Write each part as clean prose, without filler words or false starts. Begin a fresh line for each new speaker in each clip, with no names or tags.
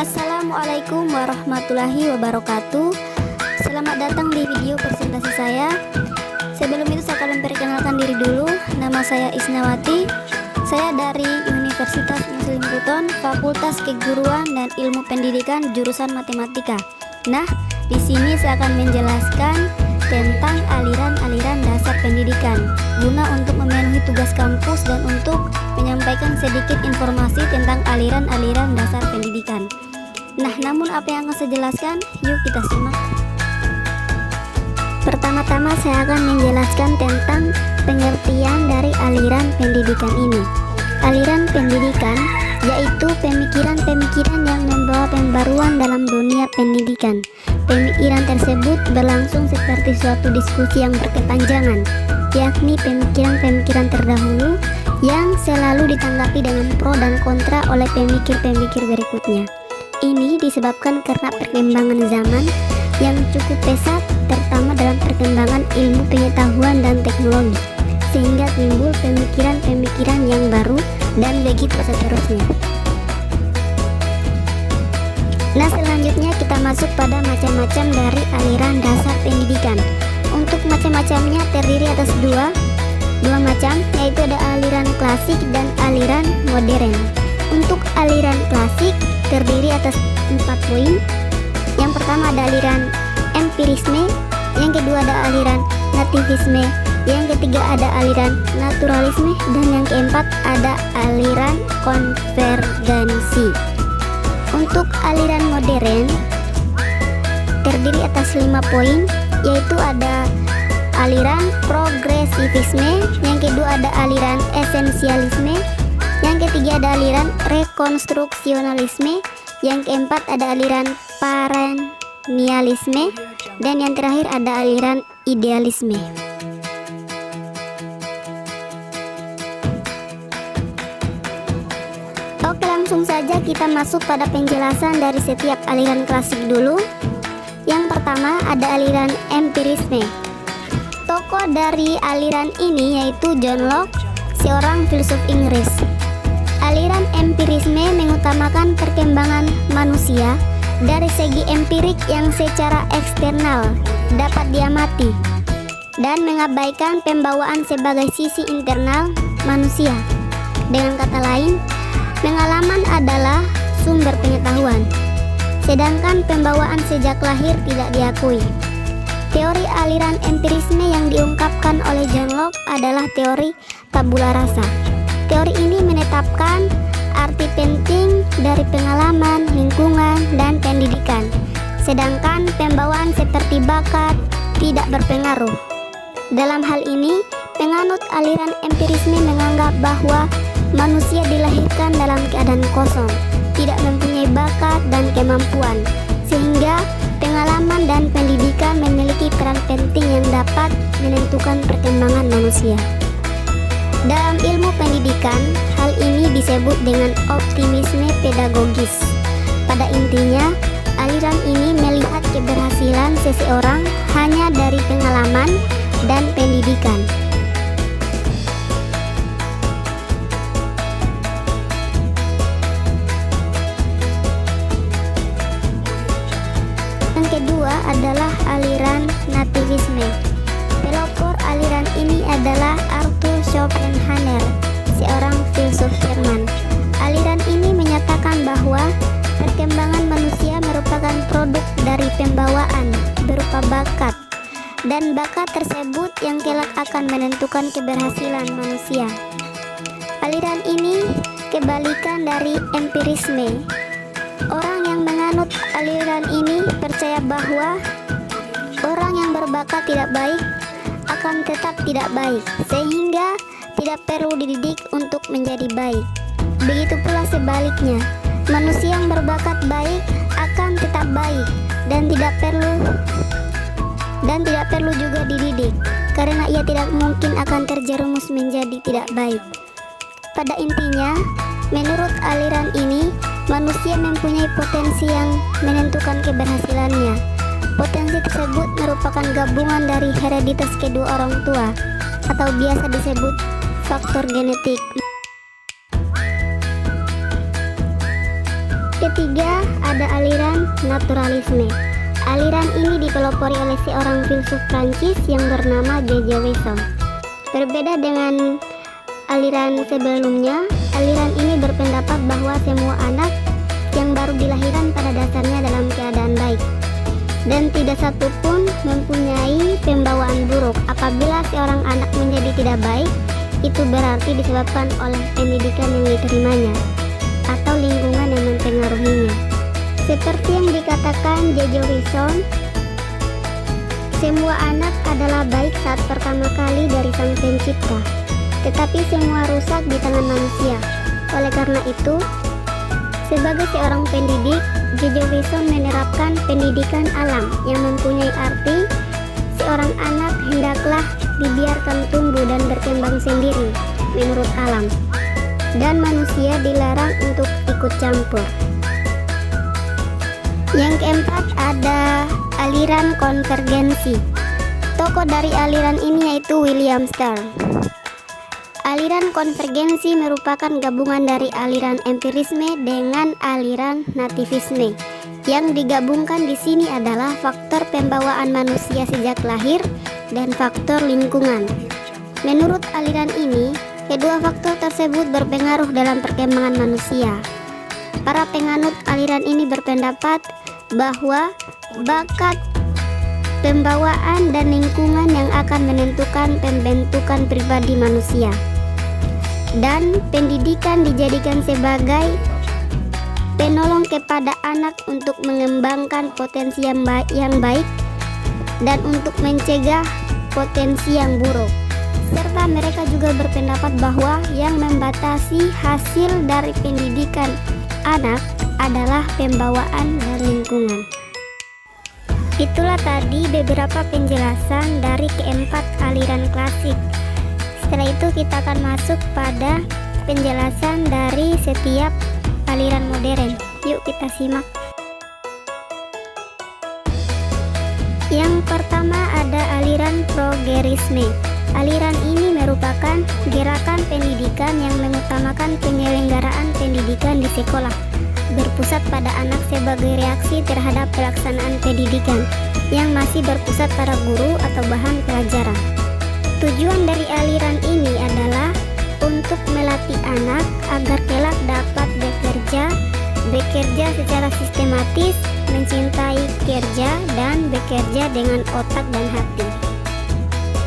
Assalamualaikum warahmatullahi wabarakatuh. Selamat datang di video presentasi saya. Sebelum itu saya akan memperkenalkan diri dulu. Nama saya Isnawati. Saya dari Universitas Muslim Buton, Fakultas Keguruan dan Ilmu Pendidikan jurusan Matematika. Nah, di sini saya akan menjelaskan tentang aliran-aliran dasar pendidikan guna untuk memenuhi tugas kampus dan untuk menyampaikan sedikit informasi tentang aliran-aliran dasar pendidikan. Nah, namun apa yang akan saya jelaskan? Yuk kita simak. Pertama-tama saya akan menjelaskan tentang pengertian dari aliran pendidikan ini. Aliran pendidikan yaitu pemikiran-pemikiran yang membawa pembaruan dalam dunia pendidikan. Pemikiran tersebut berlangsung seperti suatu diskusi yang berkepanjangan, yakni pemikiran-pemikiran terdahulu yang selalu ditanggapi dengan pro dan kontra oleh pemikir-pemikir berikutnya. Ini disebabkan karena perkembangan zaman yang cukup pesat, terutama dalam perkembangan ilmu pengetahuan dan teknologi, sehingga timbul pemikiran-pemikiran yang baru dan begitu seterusnya. Nah, selanjutnya kita masuk pada macam-macam dari aliran dasar pendidikan. Untuk macam-macamnya terdiri atas dua macam, yaitu ada aliran klasik dan aliran modern. Untuk aliran klasik terdiri atas 4 poin. Yang pertama ada aliran empirisme, yang kedua ada aliran nativisme, yang ketiga ada aliran naturalisme, dan yang keempat ada aliran konvergensi. Untuk aliran modern terdiri atas 5 poin, yaitu ada aliran progresivisme, yang kedua ada aliran esensialisme, yang ketiga ada aliran rekonstruksionalisme, yang keempat ada aliran perennialisme, dan yang terakhir ada aliran idealisme. Oke, langsung saja kita masuk pada penjelasan dari setiap aliran klasik dulu. Yang pertama ada aliran empirisme. Tokoh dari aliran ini yaitu John Locke, seorang filsuf Inggris. Aliran empirisme mengutamakan perkembangan manusia dari segi empirik yang secara eksternal dapat diamati dan mengabaikan pembawaan sebagai sisi internal manusia. Dengan kata lain, pengalaman adalah sumber pengetahuan, sedangkan pembawaan sejak lahir tidak diakui. Teori aliran empirisme yang diungkapkan oleh John Locke adalah teori tabula rasa. Teori ini menetapkan arti penting dari pengalaman, lingkungan, dan pendidikan, sedangkan pembawaan seperti bakat tidak berpengaruh. Dalam hal ini, penganut aliran empirisme menganggap bahwa manusia dilahirkan dalam keadaan kosong, tidak mempunyai bakat dan kemampuan, sehingga pengalaman dan pendidikan memiliki peran penting yang dapat menentukan perkembangan manusia. Dalam ilmu pendidikan, hal ini disebut dengan optimisme pedagogis. Pada intinya, aliran ini melihat keberhasilan seseorang hanya dari pengalaman dan pendidikan. Yang kedua adalah aliran nativisme. Pelopor aliran ini adalah Arthur Schopenhauer, seorang filsuf Jerman. Aliran ini menyatakan bahwa perkembangan manusia merupakan produk dari pembawaan berupa bakat, dan bakat tersebut yang kelak akan menentukan keberhasilan manusia. Aliran ini kebalikan dari empirisme. Orang yang menganut aliran ini percaya bahwa orang yang berbakat tidak baik akan tetap tidak baik, sehingga tidak perlu dididik untuk menjadi baik. Begitu pula sebaliknya, manusia yang berbakat baik akan tetap baik dan tidak perlu juga dididik, karena ia tidak mungkin akan terjerumus menjadi tidak baik. Pada intinya, menurut aliran ini, manusia mempunyai potensi yang menentukan keberhasilannya. Potensi tersebut merupakan gabungan dari hereditas kedua orang tua, atau biasa disebut faktor genetik. ketiga ada aliran naturalisme. Aliran ini dipelopori oleh seorang filsuf Prancis yang bernama J.J. Rousseau. Berbeda dengan aliran sebelumnya, aliran ini berpendapat bahwa semua anak yang baru dilahirkan pada dasarnya dalam keadaan baik, dan tidak satu pun mempunyai pembawaan buruk. Apabila seorang anak menjadi tidak baik, itu berarti disebabkan oleh pendidikan yang diterimanya atau lingkungan yang mempengaruhinya. Seperti yang dikatakan J.J. Rousseau, semua anak adalah baik saat pertama kali dari Sang Pencipta, tetapi semua rusak di tangan manusia. Oleh karena itu, sebagai seorang pendidik, J.J. Rousseau menerapkan pendidikan alam yang mempunyai arti seorang anak hendaklah dibiarkan tumbuh dan berkembang sendiri menurut alam, dan manusia dilarang untuk ikut campur. Yang keempat ada aliran konvergensi. Tokoh dari aliran ini yaitu William Starr. Aliran konvergensi merupakan gabungan dari aliran empirisme dengan aliran nativisme. Yang digabungkan di sini adalah faktor pembawaan manusia sejak lahir dan faktor lingkungan. Menurut aliran ini, kedua faktor tersebut berpengaruh dalam perkembangan manusia. Para penganut aliran ini berpendapat bahwa bakat, pembawaan, dan lingkungan yang akan menentukan pembentukan pribadi manusia, dan pendidikan dijadikan sebagai penolong kepada anak untuk mengembangkan potensi yang baik dan untuk mencegah potensi yang buruk. Serta mereka juga berpendapat bahwa yang membatasi hasil dari pendidikan anak adalah pembawaan dan lingkungan. Itulah tadi beberapa penjelasan dari keempat aliran klasik. Setelah itu kita akan masuk pada penjelasan dari setiap aliran modern. Yuk kita simak. Yang pertama ada aliran progresisme. Aliran ini merupakan gerakan pendidikan yang mengutamakan penyelenggaraan pendidikan di sekolah, berpusat pada anak sebagai reaksi terhadap pelaksanaan pendidikan yang masih berpusat pada guru atau bahan pelajaran. Tujuan dari aliran ini adalah untuk melatih anak agar kelak dapat bekerja secara sistematis, mencintai kerja, dan bekerja dengan otak dan hati.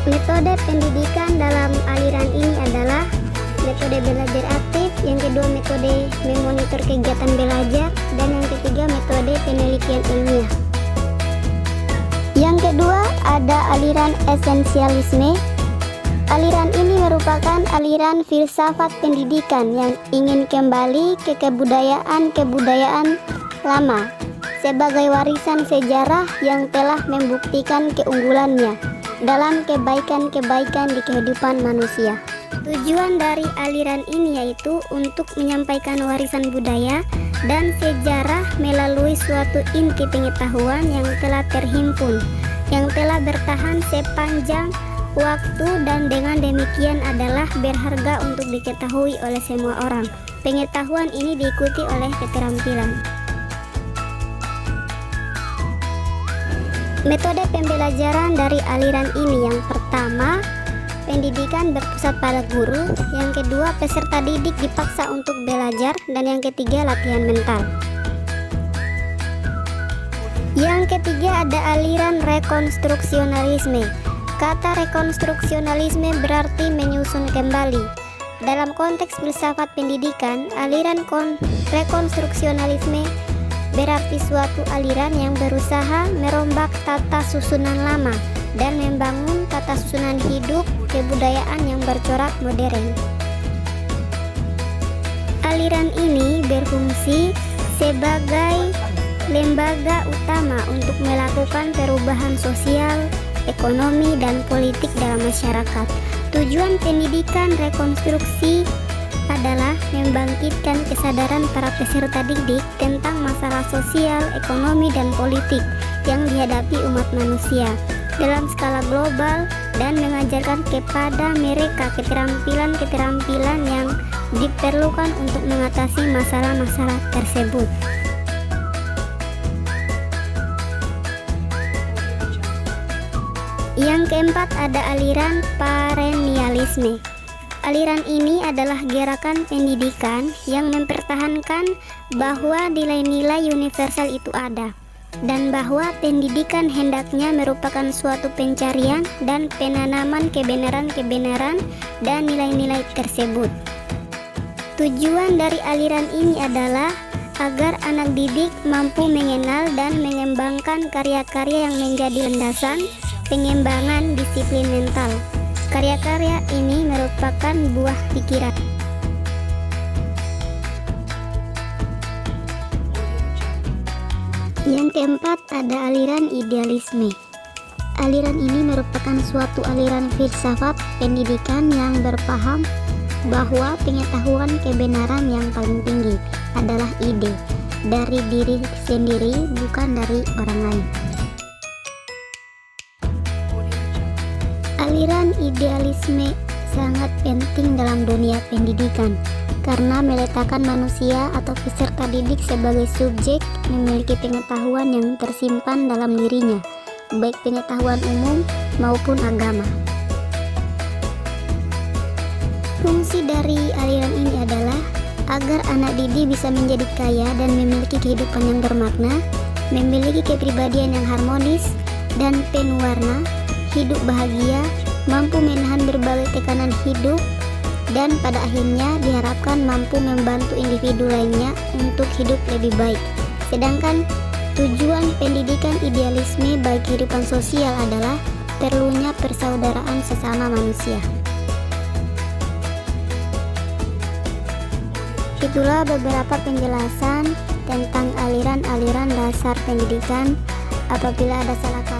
Metode pendidikan dalam aliran ini adalah metode belajar aktif, yang kedua metode memonitor kegiatan belajar, dan yang ketiga metode penelitian ilmiah. Yang kedua ada aliran esensialisme. Aliran ini merupakan aliran filsafat pendidikan yang ingin kembali ke kebudayaan lama sebagai warisan sejarah yang telah membuktikan keunggulannya dalam kebaikan-kebaikan di kehidupan manusia. Tujuan dari aliran ini yaitu untuk menyampaikan warisan budaya dan sejarah melalui suatu inti pengetahuan yang telah terhimpun, yang telah bertahan sepanjang waktu, dan dengan demikian adalah berharga untuk diketahui oleh semua orang. Pengetahuan ini diikuti oleh keterampilan. Metode pembelajaran dari aliran ini yang pertama, pendidikan berpusat pada guru, yang kedua peserta didik dipaksa untuk belajar, dan yang ketiga latihan mental. Yang ketiga ada aliran rekonstruksionalisme. Kata rekonstruksionalisme berarti menyusun kembali. Dalam konteks filsafat pendidikan, aliran rekonstruksionalisme berarti suatu aliran yang berusaha merombak tata susunan lama dan membangun tata susunan hidup kebudayaan yang bercorak modern. Aliran ini berfungsi sebagai lembaga utama untuk melakukan perubahan sosial, ekonomi, dan politik dalam masyarakat. Tujuan pendidikan rekonstruksi adalah membangkitkan kesadaran para peserta didik tentang masalah sosial, ekonomi, dan politik yang dihadapi umat manusia dalam skala global dan mengajarkan kepada mereka keterampilan-keterampilan yang diperlukan untuk mengatasi masalah-masalah tersebut. Yang keempat ada aliran perennialisme. Aliran ini adalah gerakan pendidikan yang mempertahankan bahwa nilai-nilai universal itu ada, dan bahwa pendidikan hendaknya merupakan suatu pencarian dan penanaman kebenaran-kebenaran dan nilai-nilai tersebut. Tujuan dari aliran ini adalah agar anak didik mampu mengenal dan mengembangkan karya-karya yang menjadi landasan pengembangan disiplin mental. Karya-karya ini merupakan buah pikiran. Yang keempat ada aliran idealisme. Aliran ini merupakan suatu aliran filsafat pendidikan yang berpaham bahwa pengetahuan kebenaran yang paling tinggi adalah ide dari diri sendiri, bukan dari orang lain. Aliran idealisme sangat penting dalam dunia pendidikan karena meletakkan manusia atau peserta didik sebagai subjek memiliki pengetahuan yang tersimpan dalam dirinya, baik pengetahuan umum maupun agama. Fungsi dari aliran ini adalah agar anak didik bisa menjadi kaya dan memiliki kehidupan yang bermakna, memiliki kepribadian yang harmonis dan penuh warna, hidup bahagia, mampu menahan berbagai tekanan hidup, dan pada akhirnya diharapkan mampu membantu individu lainnya untuk hidup lebih baik. Sedangkan tujuan pendidikan idealisme bagi kehidupan sosial adalah perlunya persaudaraan sesama manusia. Itulah beberapa penjelasan tentang aliran-aliran dasar pendidikan. Apabila ada salah kata